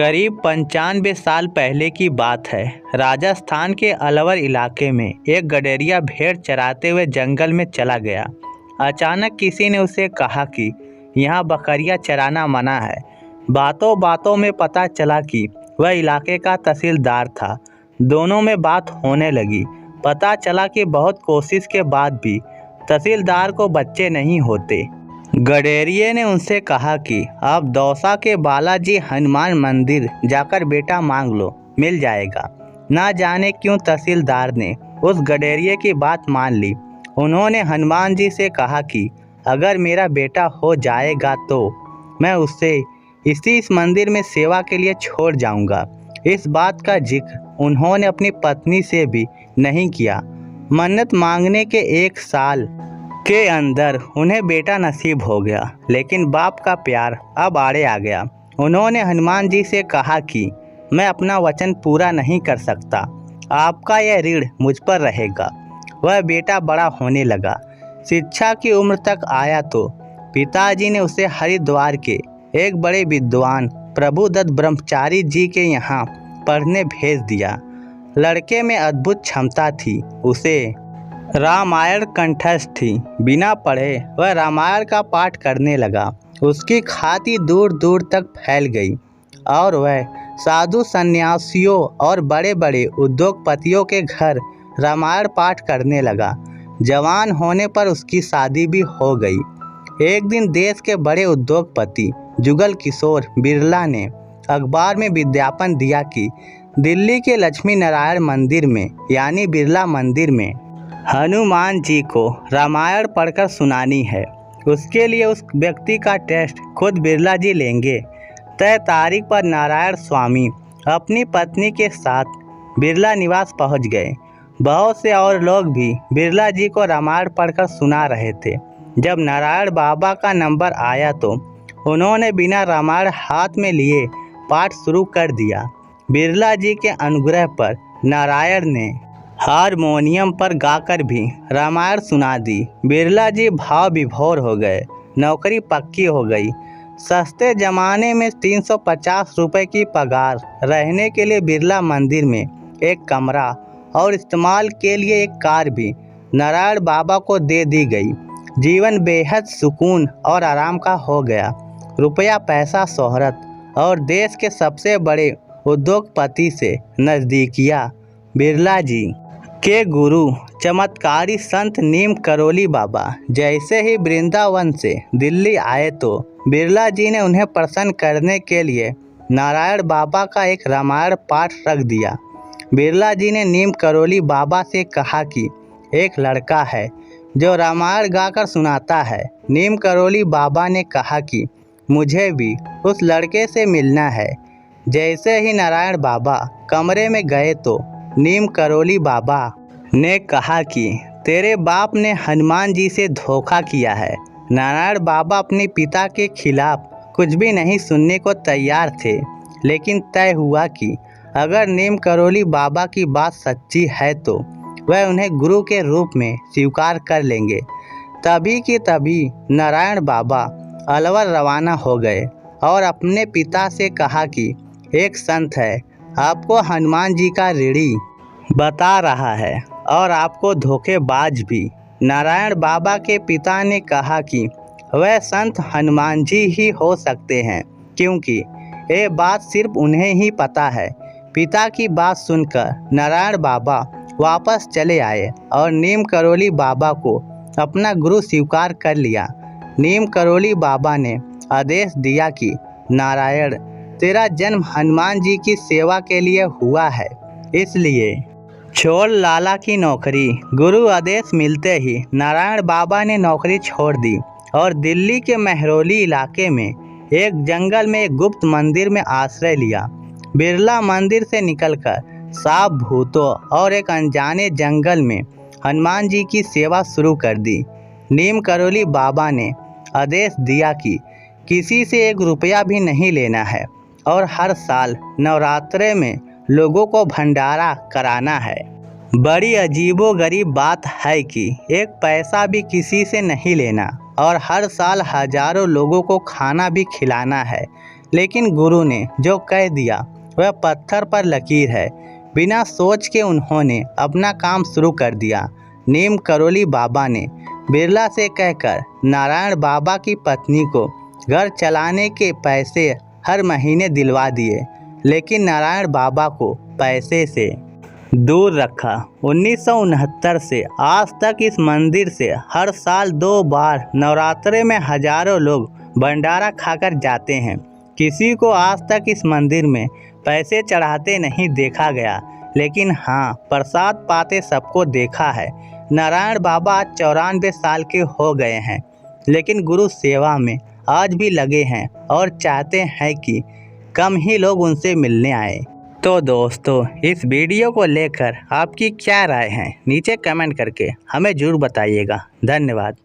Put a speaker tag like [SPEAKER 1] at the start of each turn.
[SPEAKER 1] करीब 95 साल पहले की बात है। राजस्थान के अलवर इलाके में एक गडेरिया भेड़ चराते हुए जंगल में चला गया। अचानक किसी ने उसे कहा कि यहाँ बकरियां चराना मना है। बातों बातों में पता चला कि वह इलाके का तहसीलदार था। दोनों में बात होने लगी। पता चला कि बहुत कोशिश के बाद भी तहसीलदार को बच्चे नहीं होते। गडेरिये ने उनसे कहा कि आप दौसा के बालाजी हनुमान मंदिर जाकर बेटा मांग लो, मिल जाएगा। ना जाने क्यों तहसीलदार ने उस गडेरिये की बात मान ली। उन्होंने हनुमान जी से कहा कि अगर मेरा बेटा हो जाएगा तो मैं उसे इस मंदिर में सेवा के लिए छोड़ जाऊंगा। इस बात का जिक्र उन्होंने अपनी पत्नी से भी नहीं किया। मन्नत मांगने के 1 साल के अंदर उन्हें बेटा नसीब हो गया, लेकिन बाप का प्यार अब आड़े आ गया। उन्होंने हनुमान जी से कहा कि मैं अपना वचन पूरा नहीं कर सकता, आपका यह ऋण मुझ पर रहेगा। वह बेटा बड़ा होने लगा, शिक्षा की उम्र तक आया तो पिताजी ने उसे हरिद्वार के एक बड़े विद्वान प्रभुदत्त ब्रह्मचारी जी के यहाँ पढ़ने भेज दिया। लड़के में अद्भुत क्षमता थी, उसे रामायण कंठस्थ थी। बिना पढ़े वह रामायण का पाठ करने लगा। उसकी ख्याति दूर दूर तक फैल गई और वह साधु सन्यासियों और बड़े बड़े उद्योगपतियों के घर रामायण पाठ करने लगा। जवान होने पर उसकी शादी भी हो गई। एक दिन देश के बड़े उद्योगपति जुगल किशोर बिरला ने अखबार में विज्ञापन दिया कि दिल्ली के लक्ष्मी नारायण मंदिर में यानी बिरला मंदिर में हनुमान जी को रामायण पढ़कर सुनानी है। उसके लिए उस व्यक्ति का टेस्ट खुद बिरला जी लेंगे। तय तारीख पर नारायण स्वामी अपनी पत्नी के साथ बिरला निवास पहुंच गए। बहुत से और लोग भी बिरला जी को रामायण पढ़कर सुना रहे थे। जब नारायण बाबा का नंबर आया तो उन्होंने बिना रामायण हाथ में लिए पाठ शुरू कर दिया। बिरला जी के अनुग्रह पर नारायण ने हारमोनियम पर गाकर भी रामायण सुना दी। बिरला जी भाव विभोर हो गए। नौकरी पक्की हो गई। सस्ते जमाने में 350 रुपए की पगार, रहने के लिए बिरला मंदिर में एक कमरा और इस्तेमाल के लिए एक कार भी नारायण बाबा को दे दी गई। जीवन बेहद सुकून और आराम का हो गया। रुपया, पैसा, शोहरत और देश के सबसे बड़े उद्योगपति से नज़दीकियाँ। बिरला जी के गुरु चमत्कारी संत नीम करोली बाबा जैसे ही वृंदावन से दिल्ली आए तो बिरला जी ने उन्हें प्रसन्न करने के लिए नारायण बाबा का एक रामायण पाठ रख दिया। बिरला जी ने नीम करोली बाबा से कहा कि एक लड़का है जो रामायण गाकर सुनाता है। नीम करोली बाबा ने कहा कि मुझे भी उस लड़के से मिलना है। जैसे ही नारायण बाबा कमरे में गए तो नीम करोली बाबा ने कहा कि तेरे बाप ने हनुमान जी से धोखा किया है। नारायण बाबा अपने पिता के खिलाफ कुछ भी नहीं सुनने को तैयार थे, लेकिन तय हुआ कि अगर नीम करोली बाबा की बात सच्ची है तो वह उन्हें गुरु के रूप में स्वीकार कर लेंगे। तभी की तभी नारायण बाबा अलवर रवाना हो गए और अपने पिता से कहा कि एक संत है, आपको हनुमान जी का ऋणी बता रहा है और आपको धोखेबाज भी। नारायण बाबा के पिता ने कहा कि वह संत हनुमान जी ही हो सकते हैं, क्योंकि ये बात सिर्फ उन्हें ही पता है। पिता की बात सुनकर नारायण बाबा वापस चले आए और नीम करोली बाबा को अपना गुरु स्वीकार कर लिया। नीम करोली बाबा ने आदेश दिया कि नारायण, तेरा जन्म हनुमान जी की सेवा के लिए हुआ है, इसलिए छोड़ लाला की नौकरी। गुरु आदेश मिलते ही नारायण बाबा ने नौकरी छोड़ दी और दिल्ली के महरौली इलाके में एक जंगल में एक गुप्त मंदिर में आश्रय लिया। बिरला मंदिर से निकलकर सांप, भूतों और एक अनजाने जंगल में हनुमान जी की सेवा शुरू कर दी। नीम करोली बाबा ने आदेश दिया कि किसी से 1 रुपया भी नहीं लेना है और हर साल नवरात्रे में लोगों को भंडारा कराना है। बड़ी अजीबोगरीब बात है कि 1 पैसा भी किसी से नहीं लेना और हर साल हजारों लोगों को खाना भी खिलाना है। लेकिन गुरु ने जो कह दिया वह पत्थर पर लकीर है। बिना सोच के उन्होंने अपना काम शुरू कर दिया। नीम करोली बाबा ने बिरला से कहकर नारायण बाबा की पत्नी को घर चलाने के पैसे हर महीने दिलवा दिए, लेकिन नारायण बाबा को पैसे से दूर रखा। 1969 से आज तक इस मंदिर से हर साल 2 बार नवरात्रे में हजारों लोग भंडारा खाकर जाते हैं। किसी को आज तक इस मंदिर में पैसे चढ़ाते नहीं देखा गया, लेकिन हाँ, प्रसाद पाते सबको देखा है। नारायण बाबा आज 94 साल के हो गए हैं, लेकिन गुरु सेवा में आज भी लगे हैं और चाहते हैं कि कम ही लोग उनसे मिलने आए। तो दोस्तों, इस वीडियो को लेकर आपकी क्या राय है नीचे कमेंट करके हमें ज़रूर बताइएगा। धन्यवाद।